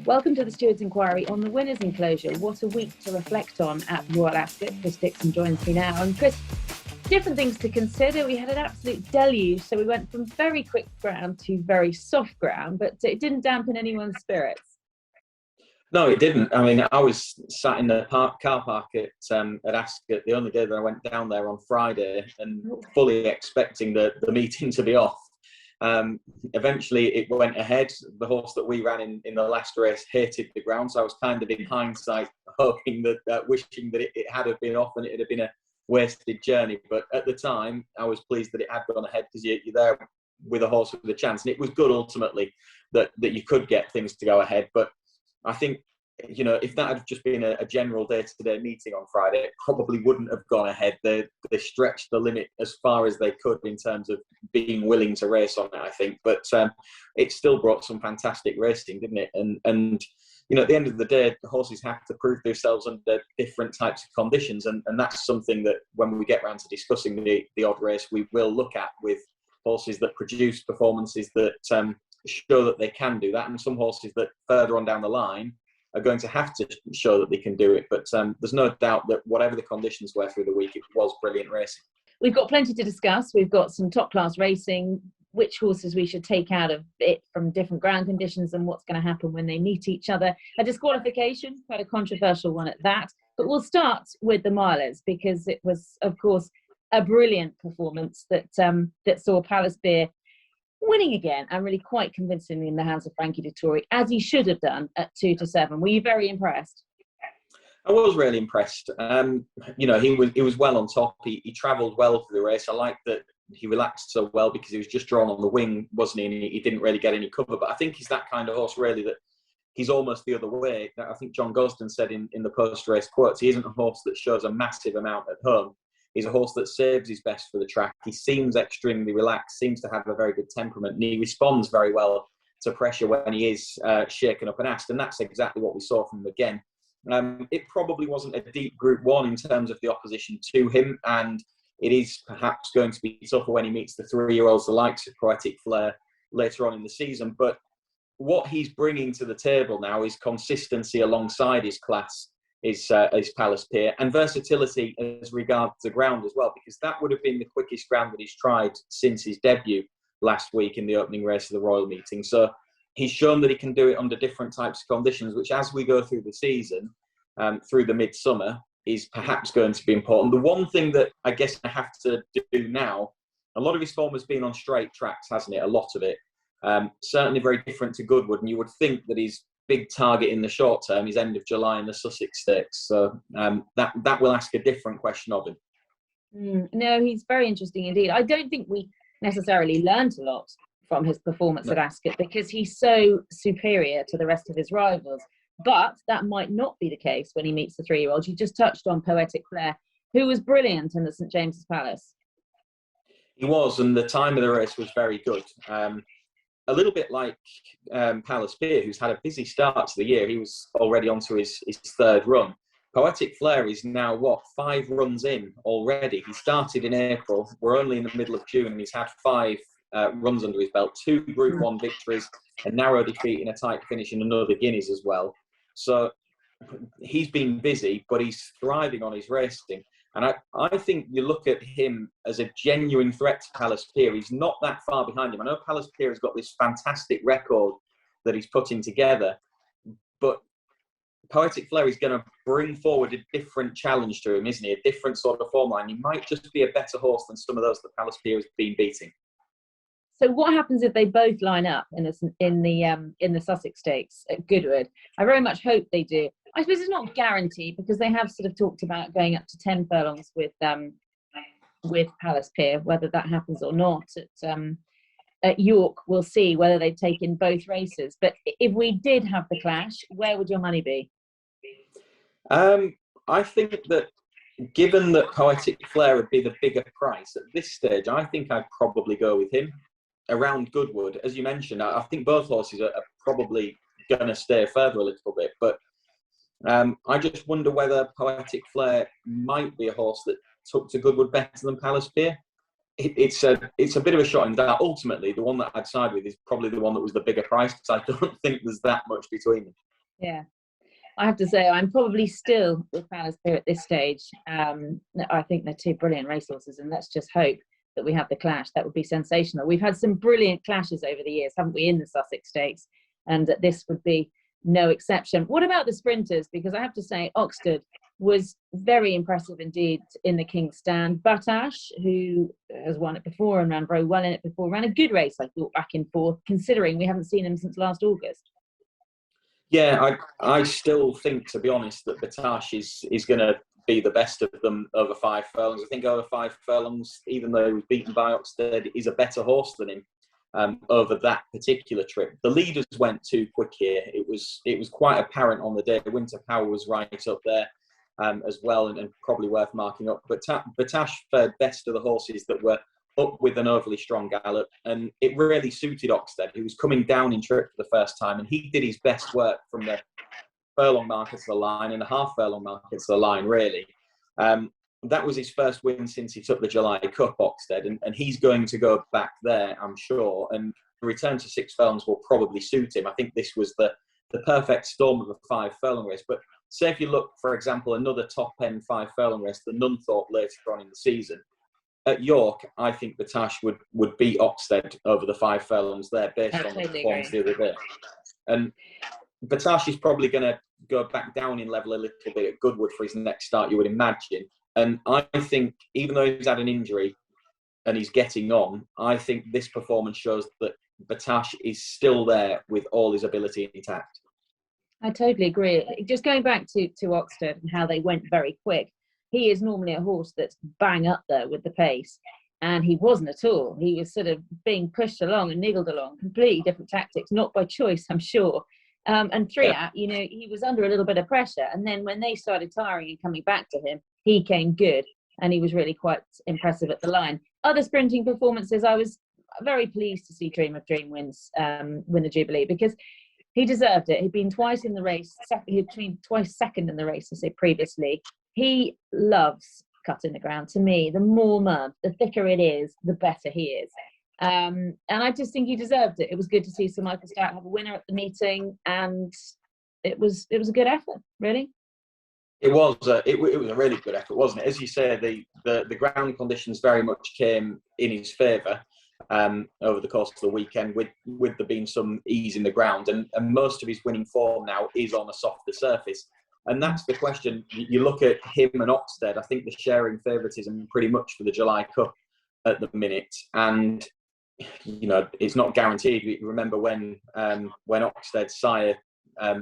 Welcome to the Stewards Enquiry on the winners enclosure. What a week to reflect on at Royal Ascot. Chris Dixon joins me now. And Chris, different things to consider. We had an absolute deluge, so we went from very quick ground to very soft ground, but it didn't dampen anyone's spirits. No, it didn't. I mean, I was sat in the car park at Ascot the only day that I went down there on Friday and fully expecting the meeting to be off. Eventually it went ahead. The horse that we ran in the last race hated the ground, so I was kind of in hindsight hoping that, wishing that it had have been off and it had been a wasted journey. But at the time, I was pleased that it had gone ahead because you're there with a horse with a chance. And it was good ultimately that you could get things to go ahead. But I think, you know, if that had just been a general day-to-day meeting on Friday, it probably wouldn't have gone ahead. They stretched the limit as far as they could in terms of being willing to race on it, I think. But it still brought some fantastic racing, didn't it? And you know, at the end of the day, the horses have to prove themselves under different types of conditions. And that's something that when we get around to discussing the odd race, we will look at with horses that produce performances that show that they can do that. And some horses that further on down the line are going to have to show that they can do it. But there's no doubt that whatever the conditions were through the week, it was brilliant racing. We've got plenty to discuss. We've got some top-class racing, which horses we should take out of it from different ground conditions and what's going to happen when they meet each other. A disqualification, quite a controversial one at that. But we'll start with the milers because it was, of course, a brilliant performance that saw Palace Pier winning again and really quite convincingly in the hands of Frankie Dettori, as he should have done at 2-7. Were you very impressed? I was really impressed. You know, he was well on top. He travelled well for the race. I liked that he relaxed so well because he was just drawn on the wing, wasn't he? And he didn't really get any cover. But I think he's that kind of horse, really, that he's almost the other way. I think John Gosden said in the post-race quotes, he isn't a horse that shows a massive amount at home. He's a horse that saves his best for the track. He seems extremely relaxed, seems to have a very good temperament, and he responds very well to pressure when he is shaken up and asked. And that's exactly what we saw from him again. It probably wasn't a deep Group 1 in terms of the opposition to him, and it is perhaps going to be tougher when he meets the 3-year-olds, the likes of Poetic Flare, later on in the season. But what he's bringing to the table now is consistency alongside his class. Is Palace Pier, and versatility as regards the ground as well, because that would have been the quickest ground that he's tried since his debut last week in the opening race of the Royal meeting. So he's shown that he can do it under different types of conditions, which as we go through the season, through the midsummer, is perhaps going to be important. The one thing that I guess I have to do now, a lot of his form has been on straight tracks, hasn't it? A lot of it. Certainly very different to Goodwood, and you would think that he's big target in the short term is end of July in the Sussex Stakes. So that will ask a different question of him. No, he's very interesting indeed. I don't think we necessarily learned a lot from his performance at Ascot because he's so superior to the rest of his rivals. But that might not be the case when he meets the 3-year-olds. You just touched on Poetic Flare, who was brilliant in the St James's Palace. He was, and the time of the race was very good. A little bit like Palace Pier, who's had a busy start to the year. He was already onto his third run. Poetic Flare is now, 5 runs in already. He started in April. We're only in the middle of June, and he's had 5 runs under his belt, 2 Group 1 victories, a narrow defeat in a tight finish in another Guineas as well. So he's been busy, but he's thriving on his racing. And I think you look at him as a genuine threat to Palace Pier. He's not that far behind him. I know Palace Pier has got this fantastic record that he's putting together, but Poetic Flare is going to bring forward a different challenge to him, isn't he? A different sort of form line. He might just be a better horse than some of those that Palace Pier has been beating. So what happens if they both line up in the Sussex Stakes at Goodwood? I very much hope they do. I suppose it's not guaranteed because they have sort of talked about going up to 10 furlongs with Palace Pier. Whether that happens or not at York, we'll see whether they've taken both races. But if we did have the clash, where would your money be? I think that given that Poetic Flare would be the bigger price at this stage, I think I'd probably go with him around Goodwood. As you mentioned, I think both horses are probably going to stay further a little bit, but I just wonder whether Poetic Flare might be a horse that took to Goodwood better than Palace Pier. It's a bit of a shot in that. Ultimately, the one that I'd side with is probably the one that was the bigger price because I don't think there's that much between them. Yeah. I have to say, I'm probably still with Palace Pier at this stage. I think they're two brilliant racehorses, and let's just hope that we have the clash. That would be sensational. We've had some brilliant clashes over the years, haven't we, in the Sussex Stakes? And this would be no exception. What about the sprinters? Because I have to say, Oxted was very impressive indeed in the King's Stand. Batash, who has won it before and ran very well in it before, ran a good race, I thought, back in fourth, considering we haven't seen him since last August. Yeah, I still think, to be honest, that Batash is going to be the best of them over 5 furlongs. I think over 5 furlongs, even though he was beaten by Oxted, is a better horse than him over that particular trip. The leaders went too quick here. It was quite apparent on the day. Winter Power was right up there as well, and probably worth marking up. But Batash fared best of the horses that were up with an overly strong gallop, and it really suited Oxted, who was coming down in trip for the first time, and he did his best work from the furlong marker to the line and the half furlong marker to the line, really. That was his first win since he took the July Cup, Oxted, and he's going to go back there, I'm sure, and the return to 6 furlongs will probably suit him. I think this was the perfect storm of a 5 furlong race. But say if you look, for example, another top-end 5 furlong race, the Nunthorpe later on in the season, at York, I think Batash would beat Oxted over the 5 furlongs there, based on the performance the other day. And Batash is probably going to go back down in level a little bit at Goodwood for his next start, you would imagine. And I think, even though he's had an injury and he's getting on, I think this performance shows that Batash is still there with all his ability intact. I totally agree. Just going back to Oxted and how they went very quick, he is normally a horse that's bang up there with the pace, and he wasn't at all. He was sort of being pushed along and niggled along, completely different tactics, not by choice, I'm sure. And he was under a little bit of pressure, and then when they started tiring and coming back to him, he came good, and he was really quite impressive at the line. Other sprinting performances, I was very pleased to see Dream of Dream win the Jubilee, because he deserved it. He'd been twice in the race. He'd been twice second in the race, I say previously. He loves cutting the ground. To me, the more mud, the thicker it is, the better he is. And I just think he deserved it. It was good to see Sir Michael Stout have a winner at the meeting, and it was a good effort, really. It was a really good effort, wasn't it? As you say, the ground conditions very much came in his favour over the course of the weekend, with there being some ease in the ground, and most of his winning form now is on a softer surface. And that's the question. You look at him and Oxted, I think they're sharing favouritism pretty much for the July Cup at the minute. And, it's not guaranteed. You remember when Oxted's sire,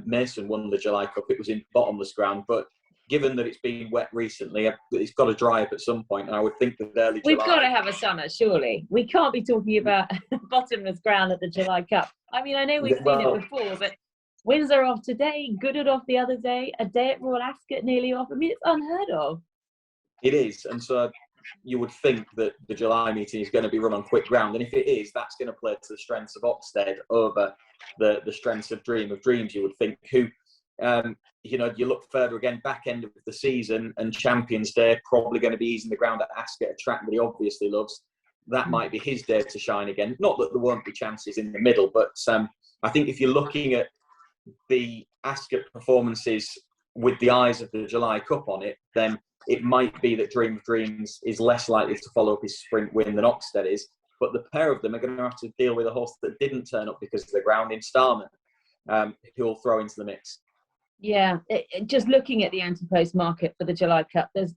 Mason, won the July Cup, it was in bottomless ground. But given that it's been wet recently, it's got to dry up at some point. And I would think that early July... We've got to have a summer, surely. We can't be talking about bottomless ground at the July Cup. I mean, I know we've seen it before, but... Windsor off today, Goodwood off the other day, a day at Royal Ascot nearly off. I mean, it's unheard of. It is, and so you would think that the July meeting is going to be run on quick ground, and if it is, that's going to play to the strengths of Oxted over the strengths of Dream of Dreams, you would think, who, you look further again, back end of the season, and Champions Day, probably going to be easing the ground at Ascot, a track that he obviously loves. That might be his day to shine again. Not that there won't be chances in the middle, but I think if you're looking at the Ascot performances with the eyes of the July Cup on it, then it might be that Dream of Dreams is less likely to follow up his sprint win than Oxted is. But the pair of them are going to have to deal with a horse that didn't turn up because of the ground in Starman, who will throw into the mix. Yeah, just looking at the anti-post market for the July Cup, there's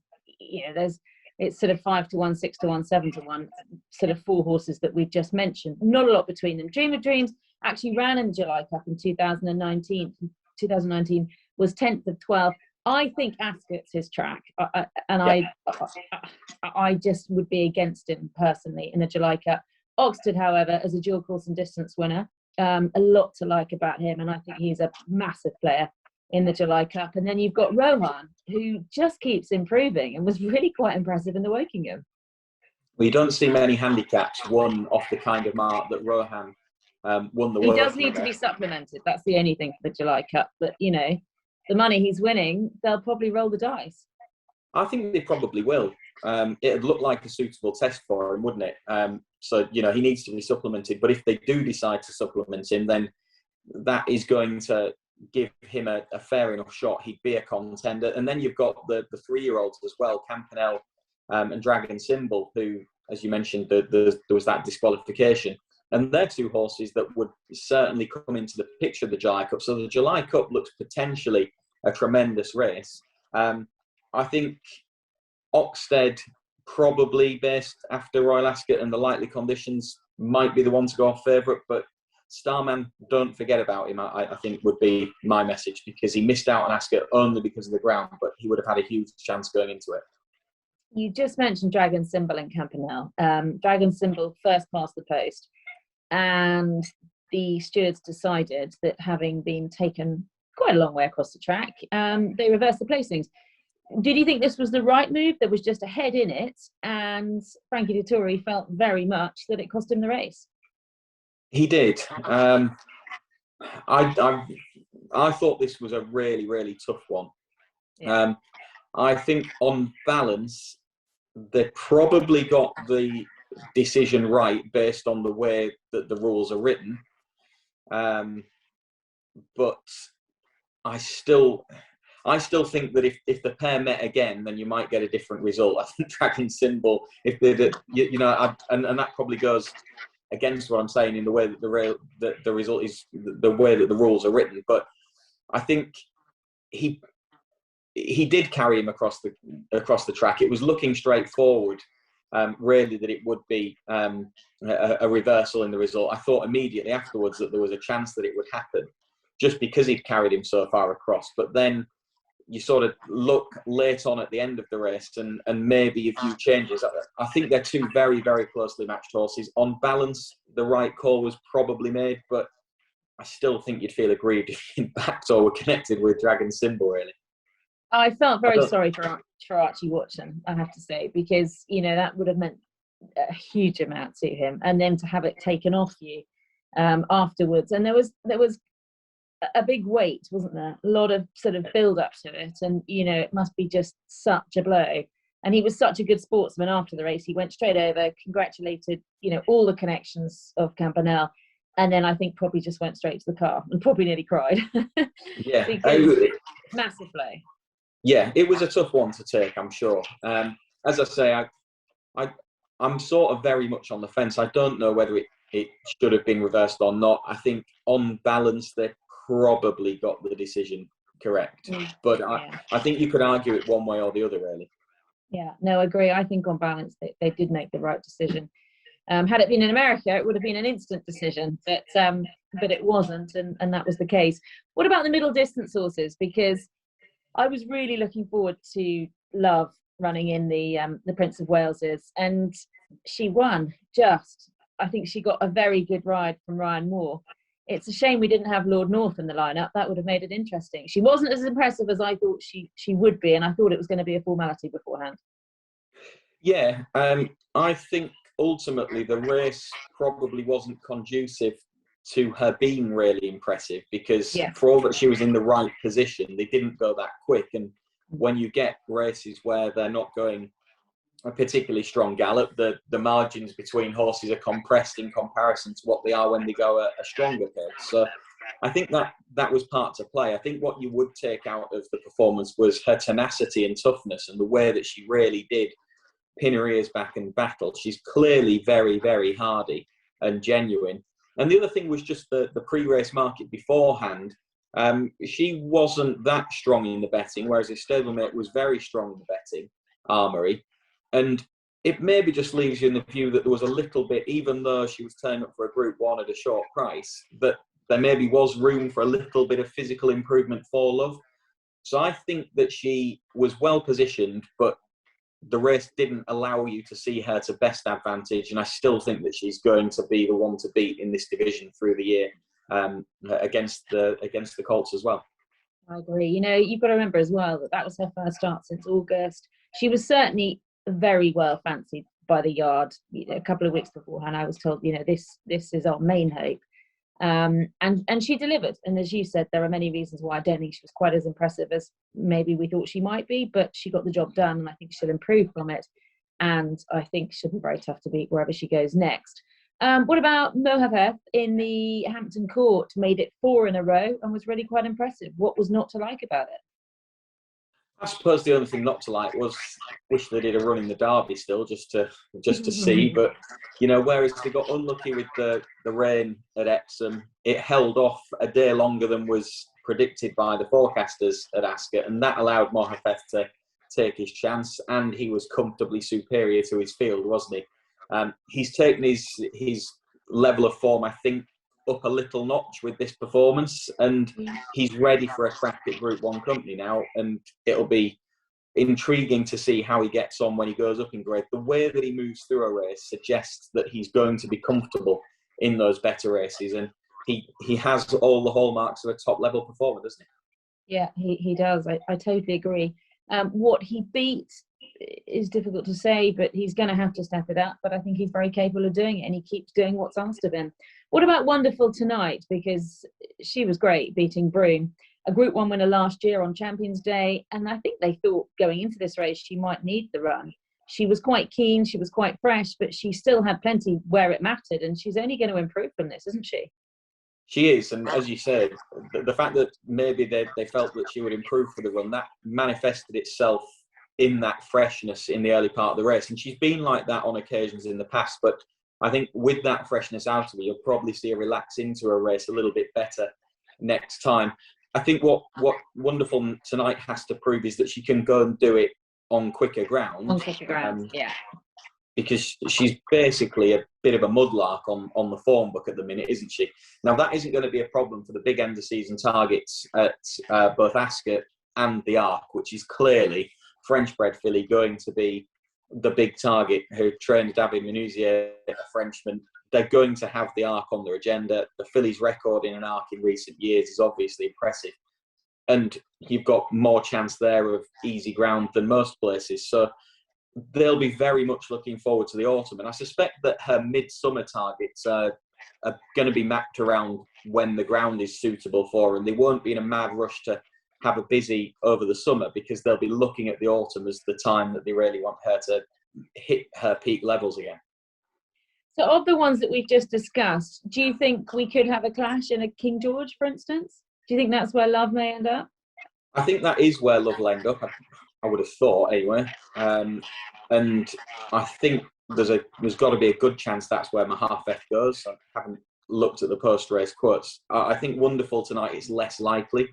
it's sort of 5 to 1, 6 to 1, 7 to 1, sort of 4 horses that we've just mentioned. Not a lot between them. Dream of Dreams actually ran in the July Cup in 2019. 2019 was 10th of 12. I think Ascot's his track, I just would be against him personally in the July Cup. Oxted, however, as a dual course and distance winner, a lot to like about him, and I think he's a massive player in the July Cup. And then you've got ROHAAN, who just keeps improving and was really quite impressive in the Wokingham. Well, you don't see many handicaps won off the kind of mark that ROHAAN won the World. He does need to be supplemented. That's the only thing for the July Cup. But, the money he's winning, they'll probably roll the dice. I think they probably will. It'd look like a suitable test for him, wouldn't it? So, he needs to be supplemented. But if they do decide to supplement him, then that is going to give him a fair enough shot, he'd be a contender. And then you've got the 3-year-olds as well, Campanelle and Dragon Symbol, who, as you mentioned, there was that disqualification. And they're 2 horses that would certainly come into the picture of the July Cup. So the July Cup looks potentially a tremendous race. I think Oxted, probably based after Royal Ascot and the likely conditions, might be the one to go off favourite. But Starman, don't forget about him, I think would be my message, because he missed out on Ascot only because of the ground, but he would have had a huge chance going into it. You just mentioned Dragon Symbol and Campanelle. Dragon Symbol first past the post, and the stewards decided that, having been taken quite a long way across the track, they reversed the placings. Did you think this was the right move? There was just a head in it, and Frankie Dettori felt very much that it cost him the race. He did. I thought this was a really, really tough one. Yeah. I think on balance, they probably got the decision right based on the way that the rules are written. But I still think that if the pair met again, then you might get a different result. I think Dragon Symbol, if they did, and that probably goes against what I'm saying in the way that the result is the way that the rules are written. But I think he did carry him across the track. It was looking straightforward, really, that it would be a reversal in the result. I thought immediately afterwards that there was a chance that it would happen, just because he'd carried him so far across. But then you sort of look late on at the end of the race, and maybe a few changes. I think they're 2 very, very closely matched horses. On balance, the right call was probably made, but I still think you'd feel aggrieved if you backed or were connected with Dragon Symbol, really. I felt very sorry for Archie Watson, I have to say, because, that would have meant a huge amount to him, and then to have it taken off you afterwards. And there was a big weight, wasn't there? A lot of sort of build up to it, and it must be just such a blow. And he was such a good sportsman after the race. He went straight over, congratulated all the connections of Campanelle, and then I think probably just went straight to the car and probably nearly cried. Yeah, massive blow. Yeah, it was a tough one to take, I'm sure. As I say, I'm sort of very much on the fence. I don't know whether it should have been reversed or not. I think on balance, they probably got the decision correct. But I think you could argue it one way or the other, really. Yeah, no, I agree. I think on balance, they did make the right decision. Had it been in America, it would have been an instant decision, but it wasn't, and that was the case. What about the middle distance horses? Because I was really looking forward to Love running in the Prince of Wales's, and she won. I think she got a very good ride from Ryan Moore. It's a shame we didn't have Lord North in the lineup. That would have made it interesting. She wasn't as impressive as I thought she would be, and I thought it was going to be a formality beforehand. Yeah, I think ultimately the race probably wasn't conducive to her being really impressive, because for all that she was in the right position, they didn't go that quick. And when you get races where they're not going a particularly strong gallop, the margins between horses are compressed in comparison to what they are when they go a stronger pace. So I think that was part to play. I think what you would take out of the performance was her tenacity and toughness, and the way that she really did pin her ears back and battle. She's clearly very, very hardy and genuine. And the other thing was just the pre-race market beforehand. She wasn't that strong in the betting, whereas his stablemate was very strong in the betting, Armory. And it maybe just leaves you in the view that there was a little bit, even though she was turning up for a Group 1 at a short price, that there maybe was room for a little bit of physical improvement for Love. So I think that she was well positioned, but the race didn't allow you to see her to best advantage. And I still think that she's going to be the one to beat in this division through the year, against the Colts as well. I agree. You've got to remember as well that was her first start since August. She was certainly very well fancied by the yard. A couple of weeks beforehand, I was told, this is our main hope. And she delivered. And as you said, there are many reasons why I don't think she was quite as impressive as maybe we thought she might be, but she got the job done, and I think she'll improve from it. And I think she'll be very tough to beat wherever she goes next. What about MOHAAFETH in the Hampton Court? Made it 4 in a row and was really quite impressive. What was not to like about it? I suppose the only thing not to like was wish they did a run in the Derby still, just to see. But whereas they got unlucky with the rain at Epsom, it held off a day longer than was predicted by the forecasters at Ascot, and that allowed MOHAAFETH to take his chance. And he was comfortably superior to his field, wasn't he? He's taken his level of form, I think, up a little notch with this performance, and he's ready for a crack at Group 1 company now, and it'll be intriguing to see how he gets on when he goes up in grade. The way that he moves through a race suggests that he's going to be comfortable in those better races, and he has all the hallmarks of a top level performer, doesn't he? Yeah, he does. I totally agree. What he beat is difficult to say, but he's going to have to step it up. But I think he's very capable of doing it, and he keeps doing what's asked of him. What about Wonderful tonight? Because she was great, beating Broome, a Group 1 winner last year on Champions Day. And I think they thought going into this race she might need the run. She was quite keen, she was quite fresh, but she still had plenty where it mattered. And she's only going to improve from this, isn't she? She is, and as you said, the fact that maybe they felt that she would improve for the run, that manifested itself in that freshness in the early part of the race. And she's been like that on occasions in the past, but I think with that freshness out of her, you'll probably see her relax into a race a little bit better next time. I think what Wonderful tonight has to prove is that she can go and do it on quicker ground. On quicker ground, yeah. Because she's basically a bit of a mudlark on the form book at the minute, isn't she? Now, that isn't going to be a problem for the big end of season targets at both Ascot and the Arc, which is clearly French-bred filly going to be the big target, who trained David Menuisier, a Frenchman. They're going to have the Arc on their agenda. The filly's record in an Arc in recent years is obviously impressive. And you've got more chance there of easy ground than most places. So they'll be very much looking forward to the autumn. And I suspect that her midsummer targets are going to be mapped around when the ground is suitable for her. And they won't be in a mad rush to have a busy over the summer, because they'll be looking at the autumn as the time that they really want her to hit her peak levels again. So of the ones that we've just discussed, do you think we could have a clash in a King George, for instance? Do you think that's where Love may end up? I think that is where Love will end up. I would have thought anyway. And I think there's got to be a good chance that's where MOHAAFETH goes. I haven't looked at the post-race quotes. I think Wonderful tonight is less likely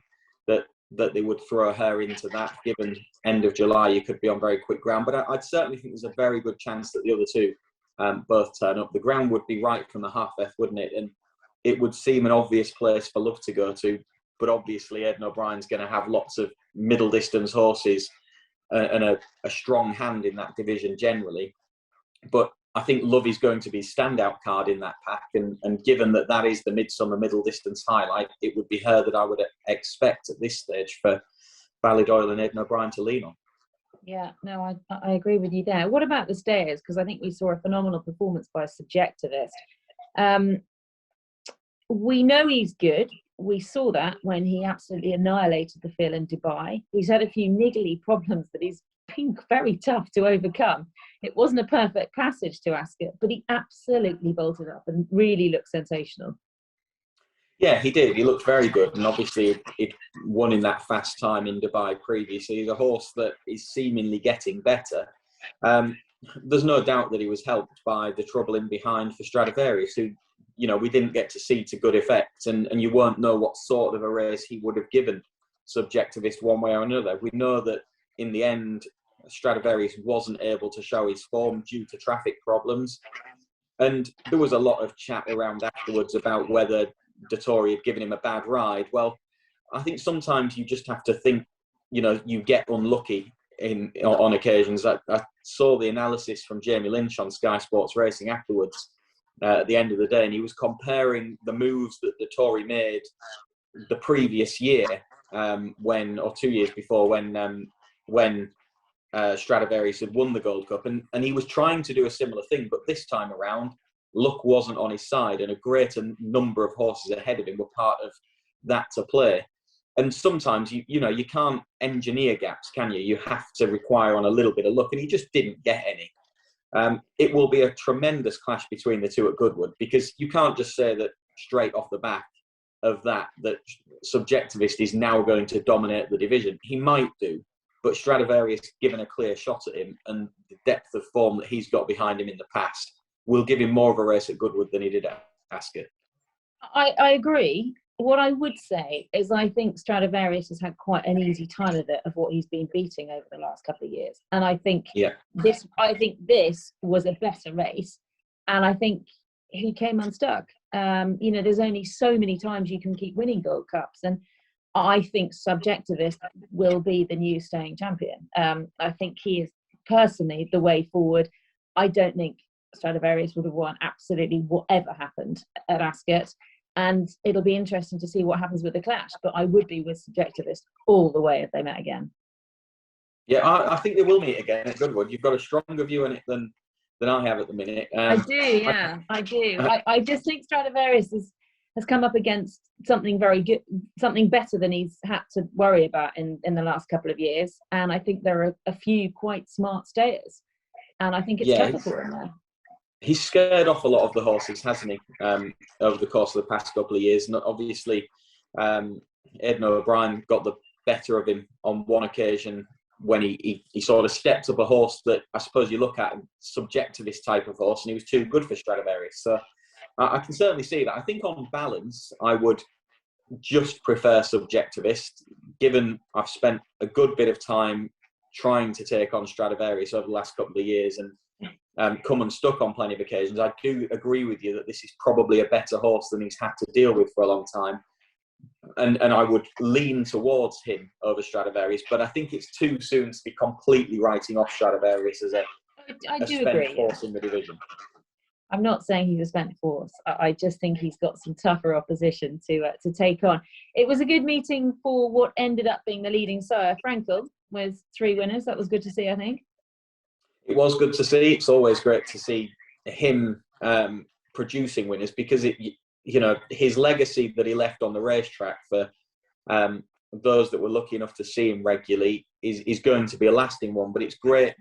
that they would throw her into that, given end of July you could be on very quick ground. But I'd certainly think there's a very good chance that the other two both turn up. The ground would be right from the MOHAAFETH, wouldn't it? And it would seem an obvious place for Love to go to. But obviously Aidan O'Brien's going to have lots of middle distance horses and a strong hand in that division generally. But I think Love is going to be standout card in that pack, and given that is the midsummer middle distance highlight, it would be her that I would expect at this stage for Ballydoyle and Aidan O'Brien to lean on. Yeah, no, I agree with you there. What about the stayers? Because I think we saw a phenomenal performance by Subjectivist. We know he's good. We saw that when he absolutely annihilated the field in Dubai. He's had a few niggly problems that he's been very tough to overcome. It wasn't a perfect passage to Ascot, but he absolutely bolted up and really looked sensational. Yeah, he did. He looked very good, and obviously he'd won in that fast time in Dubai previously. He's a horse that is seemingly getting better. There's no doubt that he was helped by the trouble in behind for Stradivarius, who, we didn't get to see to good effect, and you won't know what sort of a race he would have given Subjectivist one way or another. We know that in the end, Stradivarius wasn't able to show his form due to traffic problems. And there was a lot of chat around afterwards about whether Dettori had given him a bad ride. Well, I think sometimes you just have to think, you get unlucky on occasions. I saw the analysis from Jamie Lynch on Sky Sports Racing afterwards at the end of the day, and he was comparing the moves that Dettori made the previous year, or 2 years before, when Stradivarius had won the Gold Cup, and he was trying to do a similar thing, but this time around luck wasn't on his side, and a greater number of horses ahead of him were part of that to play. And sometimes you can't engineer gaps, can you? You have to require on a little bit of luck, and he just didn't get any. It will be a tremendous clash between the two at Goodwood, because you can't just say that straight off the back of that Subjectivist is now going to dominate the division. He might do, but Stradivarius, given a clear shot at him and the depth of form that he's got behind him in the past, will give him more of a race at Goodwood than he did at Ascot. I agree. What I would say is I think Stradivarius has had quite an easy time of it, of what he's been beating over the last couple of years. And I think this was a better race. And I think he came unstuck. There's only so many times you can keep winning Gold Cups. And I think Subjectivist will be the new staying champion. I think he is personally the way forward. I don't think Stradivarius would have won absolutely whatever happened at Ascot. And it'll be interesting to see what happens with the clash. But I would be with Subjectivist all the way if they met again. Yeah, I think they will meet again at Goodwood. You've got a stronger view on it than I have at the minute. I do. I just think Stradivarius has come up against something very good, something better than he's had to worry about in the last couple of years. And I think there are a few quite smart stayers. And I think it's tougher for him there. He's scared off a lot of the horses, hasn't he, over the course of the past couple of years. And obviously, Aidan O'Brien got the better of him on one occasion when he sort of stepped up a horse that I suppose you look at, a Subjectivist type of horse, and he was too good for Stradivarius. So I can certainly see that. I think on balance, I would just prefer Subjectivist, given I've spent a good bit of time trying to take on Stradivarius over the last couple of years and come unstuck on plenty of occasions. I do agree with you that this is probably a better horse than he's had to deal with for a long time. And I would lean towards him over Stradivarius, but I think it's too soon to be completely writing off Stradivarius as a spent force in the division. I'm not saying he's a spent force. I just think he's got some tougher opposition to take on. It was a good meeting for what ended up being the leading sire, Frankel, with 3 winners. That was good to see, I think. It was good to see. It's always great to see him producing winners, because his legacy that he left on the racetrack for those that were lucky enough to see him regularly is going to be a lasting one. But it's great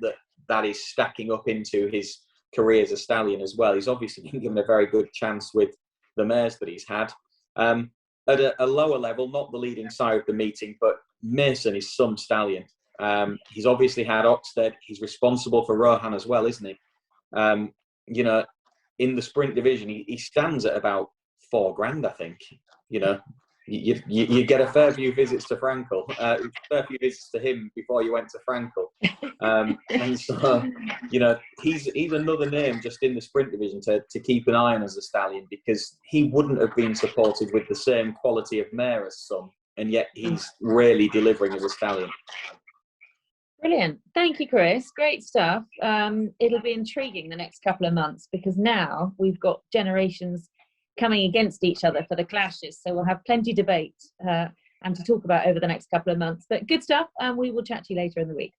that is stacking up into his career as a stallion as well. He's obviously been given a very good chance with the mares that he's had. At a lower level, not the leading sire of the meeting, but Mason is some stallion. He's obviously had Oxted. He's responsible for ROHAAN as well, isn't he? In the sprint division, he stands at about $4,000, I think. You get a fair few visits to Frankel, fair few visits to him before you went to Frankel. And so, he's another name just in the sprint division to keep an eye on as a stallion, because he wouldn't have been supported with the same quality of mare as some, and yet he's really delivering as a stallion. Brilliant. Thank you, Chris. Great stuff. It'll be intriguing the next couple of months, because now we've got generations coming against each other for the clashes. So we'll have plenty of debate and to talk about over the next couple of months. But good stuff, and we will chat to you later in the week.